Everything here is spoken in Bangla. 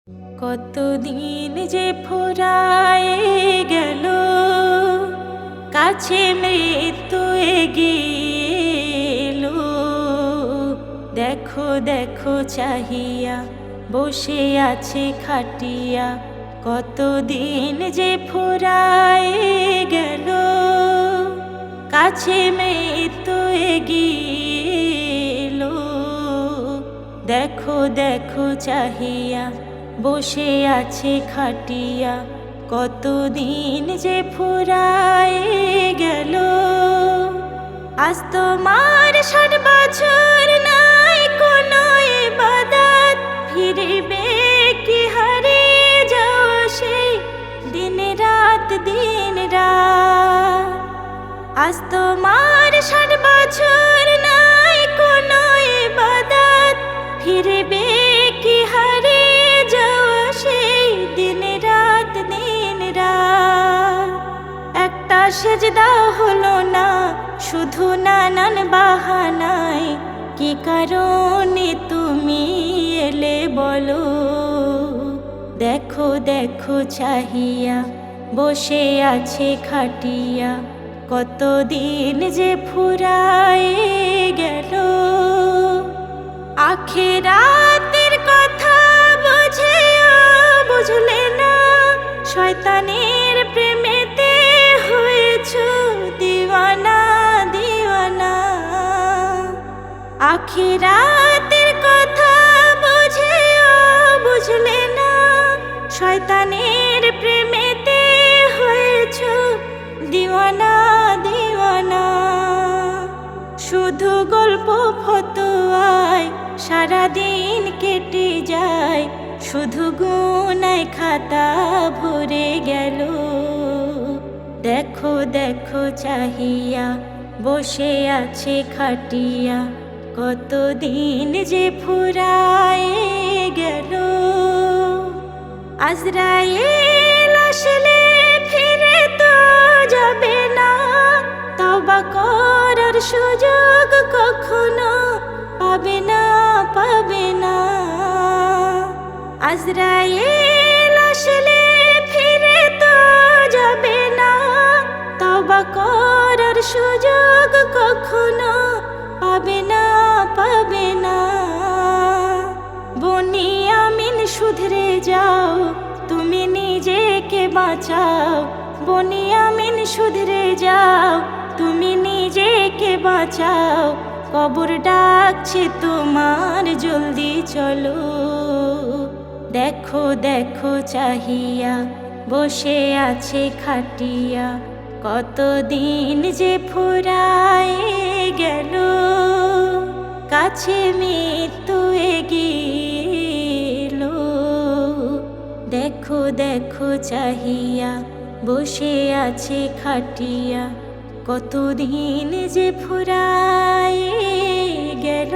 কতদিন যে ফুরায়ে গেল, কাছে মৃত্যু এগিয়ে। দেখো দেখো চাহিয়া বসে আছে খাটিয়া, কতদিন যে ফুরায়ে গেল, কাছে মৃত্যু এগিয়ে। দেখো দেখো চাহিয়া বসে আছে খাটিয়া, কতদিন যে ফুরায়ে গেল। আজ তোমার 60 বছর নাই কোনো ইবাদত, ফিরবে কি হারিয়ে যাওয়া সেই দিন রাত দিন রাত। আজ তোমার 60 বছর নাই কোনো ইবাদত, ফিরবে কি হারিয়ে যাওয়া সেই দিন রাত দিন রাত। একটা সেজদা হলো না, শুধু নানান বাহানায়, কি কারণে তুমি এলে বলো। দেখো দেখো চাহিয়া বসে আছে খাটিয়া, কতদিন যে ফুরায়ে গেল। আখিরাতের কথা বুঝেও বুঝলে না, শয়তানের প্রেমেতে হয়েছো দিওয়ানা দিওয়ানা। আখিরাতের কথা বুঝেও বুঝলে না, শয়তানের প্রেমেতে হয়েছো দিওয়ানা দিওয়ানা। শুধু গল্প ফতোয়ায় সারাদিন কেটে যায়, শুধু গুনায় খাতা ভরে গেল। দেখো দেখো চাহিয়া বসে আছে খাটিয়া, কতদিন যে ফুরায়ে গেল। আজরাইল আসলে ফিরে তো যাবে না, তওবা করার সুযোগ কখনো পাবে না পাবে না। আজরাইল আসলে ফিরে তো যাবে না, তওবা করার সুযোগ কখনো পাবে না পাবে না। বনি আমিন শুধরে যাও, তুমি নিজেকে বাঁচাও। বনি আমিন শুধরে যাও, তুমি নিজেকে বাঁচাও। কবর ডাকছে তোমার, জলদি চলো। দেখো দেখো চাহিয়া বসে আছে খাটিয়া, কতদিন যে ফুরায়ে গেল, কাছে মৃত্যু এগিয়ে। দেখো দেখো চাহিয়া বসে আছে খাটিয়া, কতদিন যে ফুরায়ে গেল।